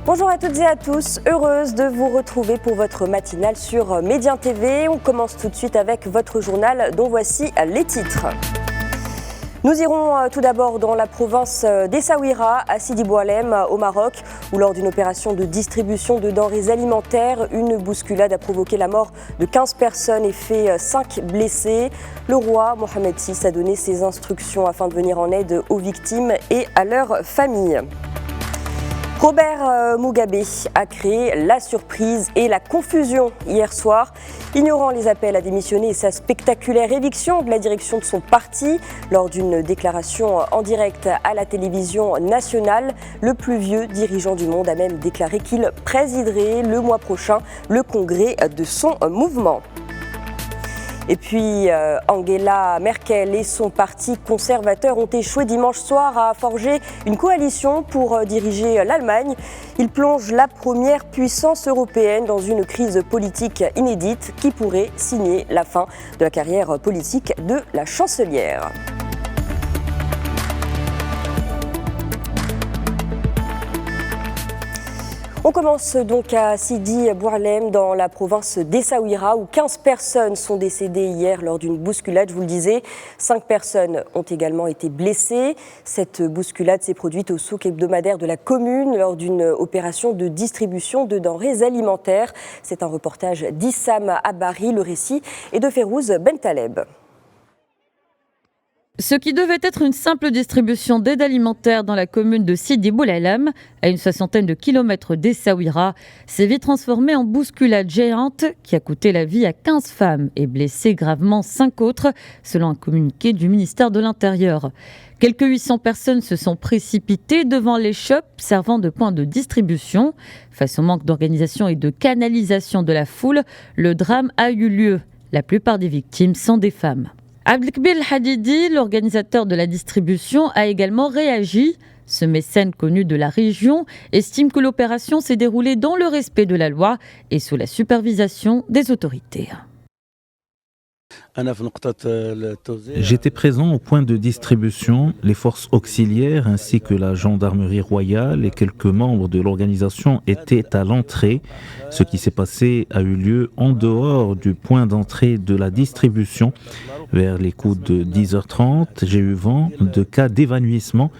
Bonjour à toutes et à tous, heureuse de vous retrouver pour votre matinale sur Médien TV. On commence tout de suite avec votre journal dont voici les titres. Nous irons tout d'abord dans la province d'Essaouira, à Sidi Boualem, au Maroc, où lors d'une opération de distribution de denrées alimentaires, une bousculade a provoqué la mort de 15 personnes et fait 5 blessés. Le roi Mohamed VI a donné ses instructions afin de venir en aide aux victimes et à leurs familles. Robert Mugabe a créé la surprise et la confusion hier soir, ignorant les appels à démissionner et sa spectaculaire éviction de la direction de son parti. Lors d'une déclaration en direct à la télévision nationale, le plus vieux dirigeant du monde a même déclaré qu'il présiderait le mois prochain le congrès de son mouvement. Et puis Angela Merkel et son parti conservateur ont échoué dimanche soir à forger une coalition pour diriger l'Allemagne. Ils plongent la première puissance européenne dans une crise politique inédite qui pourrait signer la fin de la carrière politique de la chancelière. On commence donc à Sidi Boualem dans la province d'Essaouira où 15 personnes sont décédées hier lors d'une bousculade, je vous le disais. 5 personnes ont également été blessées. Cette bousculade s'est produite au souk hebdomadaire de la commune lors d'une opération de distribution de denrées alimentaires. C'est un reportage d'Issam Abari, le récit est de Férouz Bentaleb. Ce qui devait être une simple distribution d'aide alimentaire dans la commune de Sidi Boualem, à une 60aine de kilomètres d'Essaouira, s'est vite transformé en bousculade géante qui a coûté la vie à 15 femmes et blessé gravement 5 autres, selon un communiqué du ministère de l'Intérieur. Quelques 800 personnes se sont précipitées devant les shops servant de point de distribution. Face au manque d'organisation et de canalisation de la foule, le drame a eu lieu. La plupart des victimes sont des femmes. Abdelkbir Hadidi, l'organisateur de la distribution, a également réagi. Ce mécène connu de la région estime que l'opération s'est déroulée dans le respect de la loi et sous la supervision des autorités. J'étais présent au point de distribution, les forces auxiliaires ainsi que la gendarmerie royale et quelques membres de l'organisation étaient à l'entrée. Ce qui s'est passé a eu lieu en dehors du point d'entrée de la distribution. Vers les coups de 10h30, j'ai eu vent de cas d'évanouissement.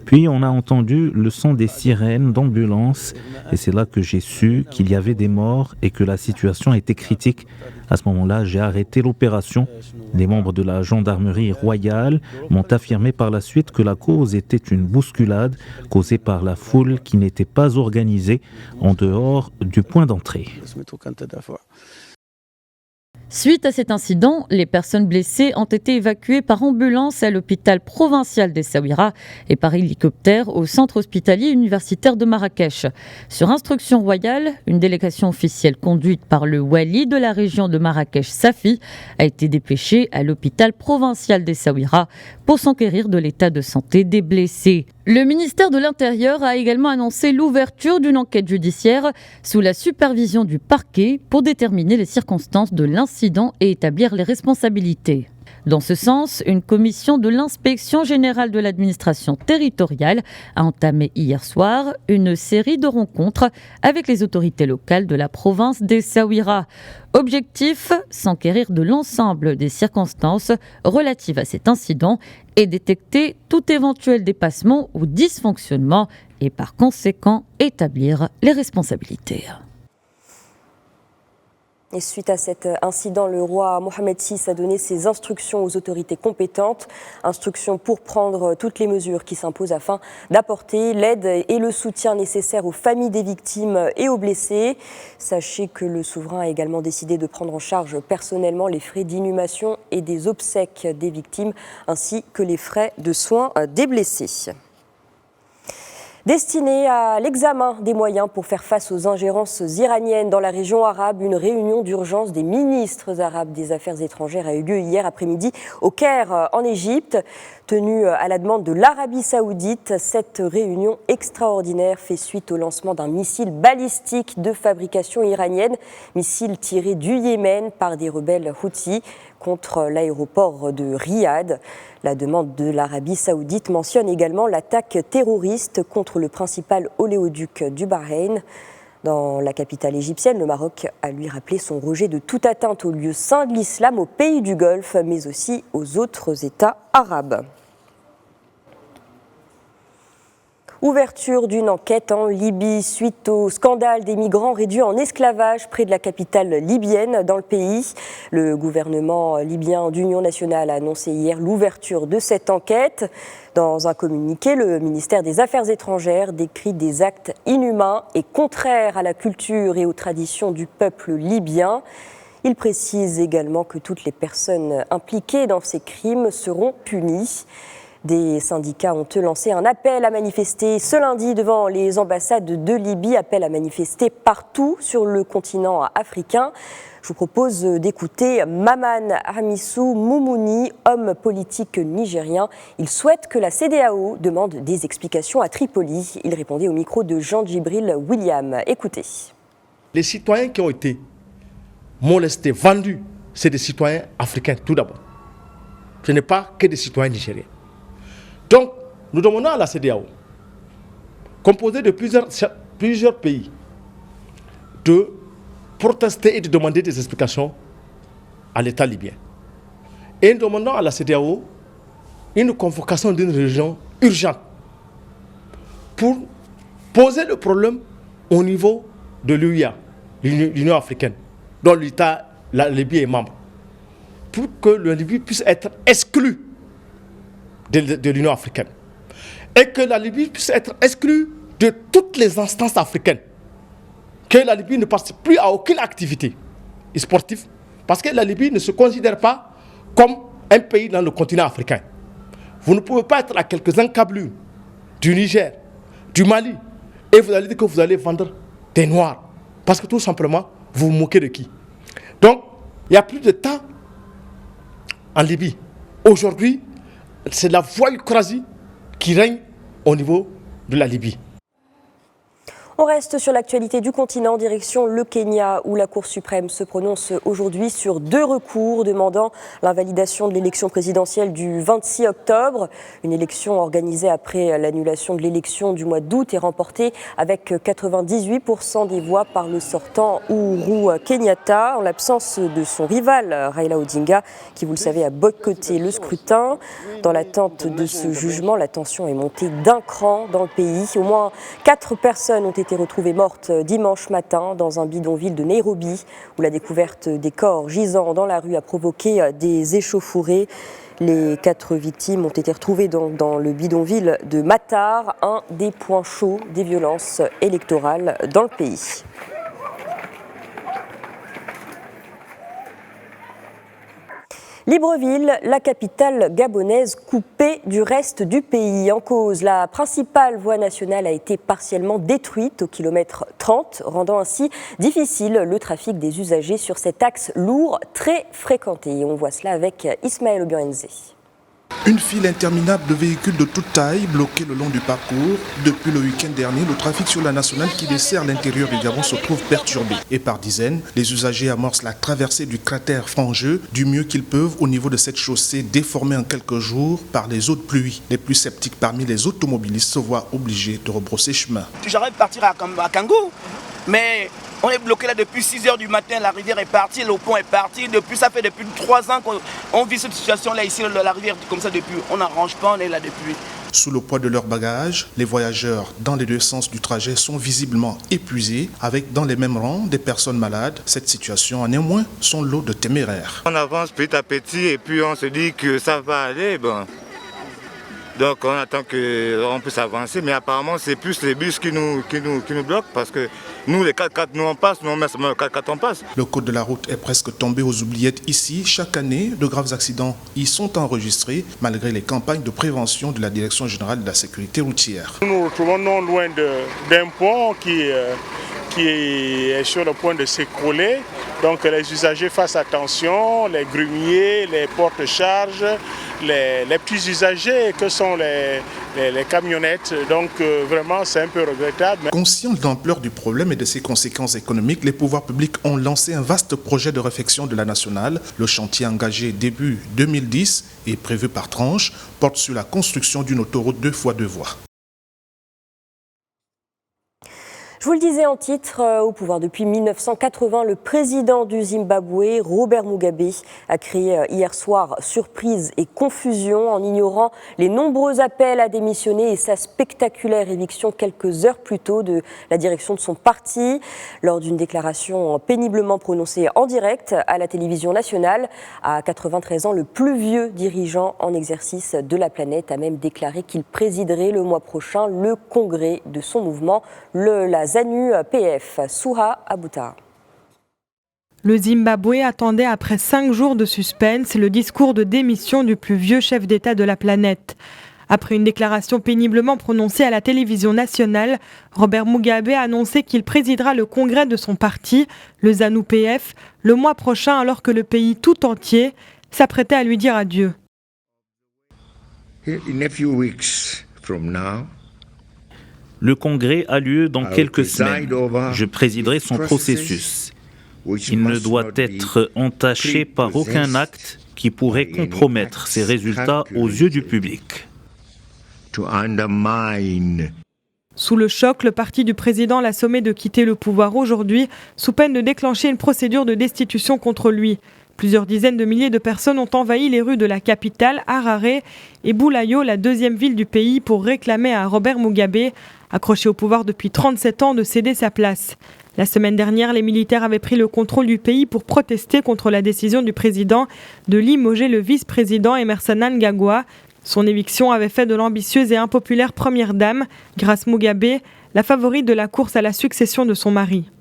Puis on a entendu le son des sirènes d'ambulance et c'est là que j'ai su qu'il y avait des morts et que la situation était critique. À ce moment-là, j'ai arrêté l'opération. Les membres de la gendarmerie royale m'ont affirmé par la suite que la cause était une bousculade causée par la foule qui n'était pas organisée en dehors du point d'entrée. Suite à cet incident, les personnes blessées ont été évacuées par ambulance à l'hôpital provincial d'Essaouira et par hélicoptère au centre hospitalier universitaire de Marrakech. Sur instruction royale, une délégation officielle conduite par le wali de la région de Marrakech, Safi, a été dépêchée à l'hôpital provincial d'Essaouira pour s'enquérir de l'état de santé des blessés. Le ministère de l'Intérieur a également annoncé l'ouverture d'une enquête judiciaire sous la supervision du parquet pour déterminer les circonstances de l'incident et établir les responsabilités. Dans ce sens, une commission de l'inspection générale de l'administration territoriale a entamé hier soir une série de rencontres avec les autorités locales de la province d'Essaouira. Objectif, s'enquérir de l'ensemble des circonstances relatives à cet incident et détecter tout éventuel dépassement ou dysfonctionnement et par conséquent établir les responsabilités. Et suite à cet incident, le roi Mohamed VI a donné ses instructions aux autorités compétentes. Instructions pour prendre toutes les mesures qui s'imposent afin d'apporter l'aide et le soutien nécessaires aux familles des victimes et aux blessés. Sachez que le souverain a également décidé de prendre en charge personnellement les frais d'inhumation et des obsèques des victimes, ainsi que les frais de soins des blessés. Destinée à l'examen des moyens pour faire face aux ingérences iraniennes dans la région arabe, une réunion d'urgence des ministres arabes des Affaires étrangères a eu lieu hier après-midi au Caire, en Égypte. Tenue à la demande de l'Arabie saoudite, cette réunion extraordinaire fait suite au lancement d'un missile balistique de fabrication iranienne, missile tiré du Yémen par des rebelles Houthis. contre l'aéroport de Riyad. La demande de l'Arabie saoudite mentionne également l'attaque terroriste contre le principal oléoduc du Bahreïn. Dans la capitale égyptienne, le Maroc a lui rappelé son rejet de toute atteinte au lieu saint de l'islam, aux pays du Golfe, mais aussi aux autres États arabes. Ouverture d'une enquête en Libye suite au scandale des migrants réduits en esclavage près de la capitale libyenne dans le pays. Le gouvernement libyen d'Union nationale a annoncé hier l'ouverture de cette enquête. Dans un communiqué, le ministère des Affaires étrangères décrit des actes inhumains et contraires à la culture et aux traditions du peuple libyen. Il précise également que toutes les personnes impliquées dans ces crimes seront punies. Des syndicats ont lancé un appel à manifester ce lundi devant les ambassades de Libye, appel à manifester partout sur le continent africain. Je vous propose d'écouter Maman Hamissou Moumouni, homme politique nigérien. Il souhaite que la CEDEAO demande des explications à Tripoli. Il répondait au micro de Jean-Djibril William. Écoutez. Les citoyens qui ont été molestés, vendus, c'est des citoyens africains tout d'abord. Ce n'est pas que des citoyens nigériens. Donc, nous demandons à la CEDEAO, composée de plusieurs pays, de protester et de demander des explications à l'État libyen. Et nous demandons à la CEDEAO une convocation d'une réunion urgente pour poser le problème au niveau de l'UIA, l'Union africaine, dont la Libye est membre, pour que la Libye puisse être exclue de l'Union africaine et que la Libye puisse être exclue de toutes les instances africaines, que la Libye ne participe plus à aucune activité sportive parce que la Libye ne se considère pas comme un pays dans le continent africain. Vous ne pouvez pas être à quelques encablures du Niger, du Mali et vous allez dire que vous allez vendre des Noirs parce que tout simplement vous vous moquez de qui? Donc il n'y a plus de temps en Libye. Aujourd'hui, c'est la voyoucratie qui règne au niveau de la Libye. On reste sur l'actualité du continent, direction le Kenya, où la Cour suprême se prononce aujourd'hui sur 2 recours demandant l'invalidation de l'élection présidentielle du 26 octobre. Une élection organisée après l'annulation de l'élection du mois d'août et remportée avec 98% des voix par le sortant Uhuru Kenyatta, en l'absence de son rival Raila Odinga, qui, vous le savez, a boycotté le scrutin. Dans l'attente de ce jugement, la tension est montée d'un cran dans le pays. Au moins 4 personnes ont été retrouvées mortes dimanche matin dans un bidonville de Nairobi, où la découverte des corps gisant dans la rue a provoqué des échauffourées. Les 4 victimes ont été retrouvées dans le bidonville de Matar, un des points chauds des violences électorales dans le pays. Libreville, la capitale gabonaise coupée du reste du pays. En cause, la principale voie nationale a été partiellement détruite au kilomètre 30, rendant ainsi difficile le trafic des usagers sur cet axe lourd très fréquenté. On voit cela avec Ismaël Obiorenzé. Une file interminable de véhicules de toute taille bloqués le long du parcours. Depuis le week-end dernier, le trafic sur la nationale qui dessert l'intérieur du Gabon se trouve perturbé. Et par dizaines, les usagers amorcent la traversée du cratère fangeux du mieux qu'ils peuvent au niveau de cette chaussée déformée en quelques jours par les eaux de pluie. Les plus sceptiques parmi les automobilistes se voient obligés de rebrousser chemin. J'arrête de partir à Kangou, mais on est bloqué là depuis 6 h du matin, la rivière est partie, le pont est parti. Ça fait depuis 3 ans qu'on vit cette situation-là ici, la rivière comme ça depuis. On n'arrange pas, on est là depuis. Sous le poids de leurs bagages, les voyageurs dans les 2 sens du trajet sont visiblement épuisés, avec dans les mêmes rangs des personnes malades. Cette situation en est moins son lot de téméraires. On avance petit à petit et puis on se dit que ça va aller. Bon. Donc on attend qu'on puisse avancer, mais apparemment c'est plus les bus qui nous bloquent parce que nous les 4x4 nous on passe, nous on met seulement le 4x4 on passe. Le code de la route est presque tombé aux oubliettes ici. Chaque année, de graves accidents y sont enregistrés malgré les campagnes de prévention de la Direction générale de la sécurité routière. Nous nous retrouvons non loin d'un pont qui est sur le point de s'écrouler. Donc les usagers fassent attention, les grumiers, les porte-charges, les petits usagers que sont les camionnettes. Donc vraiment, c'est un peu regrettable. Conscients de l'ampleur du problème et de ses conséquences économiques, les pouvoirs publics ont lancé un vaste projet de réfection de la nationale. Le chantier engagé début 2010 et prévu par tranche porte sur la construction d'une autoroute 2x2 voies. Je vous le disais en titre, au pouvoir depuis 1980, le président du Zimbabwe, Robert Mugabe, a créé hier soir surprise et confusion en ignorant les nombreux appels à démissionner et sa spectaculaire éviction quelques heures plus tôt de la direction de son parti. Lors d'une déclaration péniblement prononcée en direct à la télévision nationale, à 93 ans, le plus vieux dirigeant en exercice de la planète a même déclaré qu'il présiderait le mois prochain le congrès de son mouvement, la ZANU-PF. Souha Abouta. Le Zimbabwe attendait après 5 jours de suspense le discours de démission du plus vieux chef d'État de la planète. Après une déclaration péniblement prononcée à la télévision nationale, Robert Mugabe a annoncé qu'il présidera le congrès de son parti, le ZANU-PF, le mois prochain alors que le pays tout entier s'apprêtait à lui dire adieu. In a few weeks from now, le congrès a lieu dans quelques semaines. Je présiderai son processus. Il ne doit être entaché par aucun acte qui pourrait compromettre ses résultats aux yeux du public. Sous le choc, le parti du président l'a sommé de quitter le pouvoir aujourd'hui, sous peine de déclencher une procédure de destitution contre lui. Plusieurs dizaines de milliers de personnes ont envahi les rues de la capitale, Harare, et Bulawayo, la deuxième ville du pays, pour réclamer à Robert Mugabe, accroché au pouvoir depuis 37 ans, de céder sa place. La semaine dernière, les militaires avaient pris le contrôle du pays pour protester contre la décision du président de limoger le vice-président Emmerson Mnangagwa. Son éviction avait fait de l'ambitieuse et impopulaire première dame, Grace Mugabe, la favorite de la course à la succession de son mari.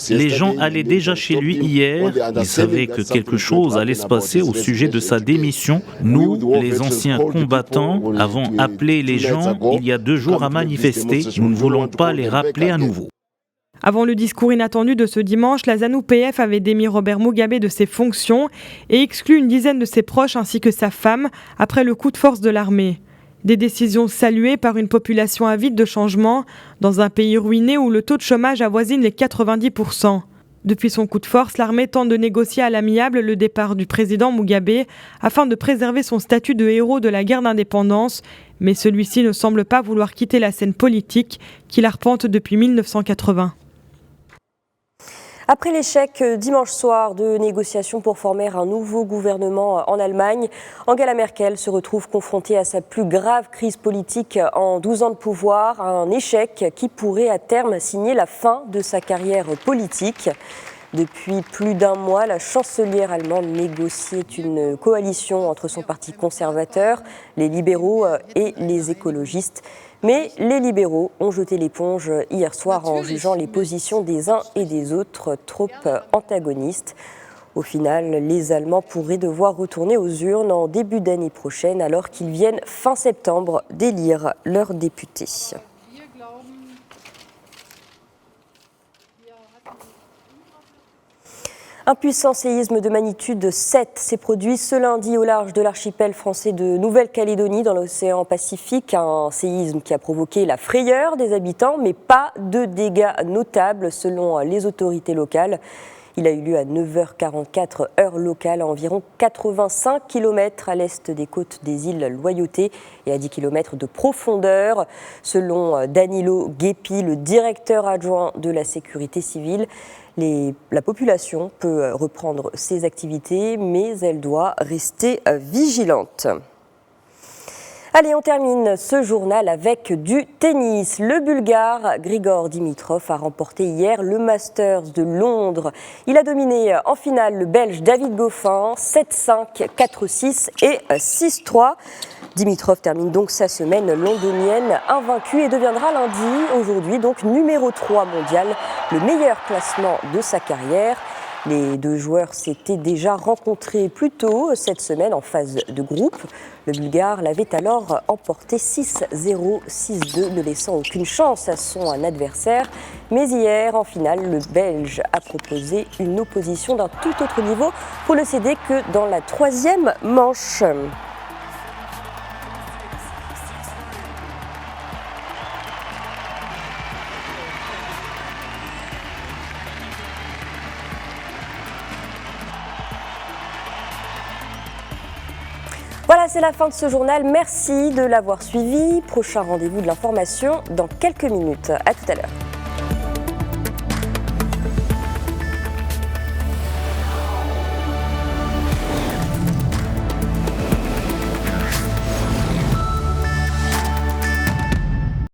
Les gens allaient déjà chez lui hier, ils savaient que quelque chose allait se passer au sujet de sa démission. Nous, les anciens combattants, avons appelé les gens il y a 2 jours à manifester. Nous ne voulons pas les rappeler à nouveau. Avant le discours inattendu de ce dimanche, la ZANU-PF avait démis Robert Mugabe de ses fonctions et exclu une dizaine de ses proches ainsi que sa femme après le coup de force de l'armée. Des décisions saluées par une population avide de changement dans un pays ruiné où le taux de chômage avoisine les 90%. Depuis son coup de force, l'armée tente de négocier à l'amiable le départ du président Mugabe afin de préserver son statut de héros de la guerre d'indépendance, mais celui-ci ne semble pas vouloir quitter la scène politique qu'il arpente depuis 1980. Après l'échec dimanche soir de négociations pour former un nouveau gouvernement en Allemagne, Angela Merkel se retrouve confrontée à sa plus grave crise politique en 12 ans de pouvoir, un échec qui pourrait à terme signer la fin de sa carrière politique. Depuis plus d'1 mois, la chancelière allemande négociait une coalition entre son parti conservateur, les libéraux et les écologistes. Mais les libéraux ont jeté l'éponge hier soir en jugeant les positions des uns et des autres trop antagonistes. Au final, les Allemands pourraient devoir retourner aux urnes en début d'année prochaine alors qu'ils viennent fin septembre d'élire leurs députés. Un puissant séisme de magnitude 7 s'est produit ce lundi au large de l'archipel français de Nouvelle-Calédonie dans l'océan Pacifique. Un séisme qui a provoqué la frayeur des habitants, mais pas de dégâts notables selon les autorités locales. Il a eu lieu à 9h44 heure locale, à environ 85 km à l'est des côtes des îles Loyauté et à 10 km de profondeur. Selon Danilo Guépi, le directeur adjoint de la sécurité civile, la population peut reprendre ses activités, mais elle doit rester vigilante. Allez, on termine ce journal avec du tennis. Le Bulgare Grigor Dimitrov a remporté hier le Masters de Londres. Il a dominé en finale le Belge David Goffin, 7-5, 4-6 et 6-3. Dimitrov termine donc sa semaine londonienne invaincue et deviendra lundi, aujourd'hui, donc numéro 3 mondial, le meilleur classement de sa carrière. Les deux joueurs s'étaient déjà rencontrés plus tôt cette semaine en phase de groupe. Le Bulgare l'avait alors emporté 6-0, 6-2, ne laissant aucune chance à son adversaire. Mais hier, en finale, le Belge a proposé une opposition d'un tout autre niveau pour le céder que dans la troisième manche. Voilà, c'est la fin de ce journal. Merci de l'avoir suivi. Prochain rendez-vous de l'information dans quelques minutes. À tout à l'heure.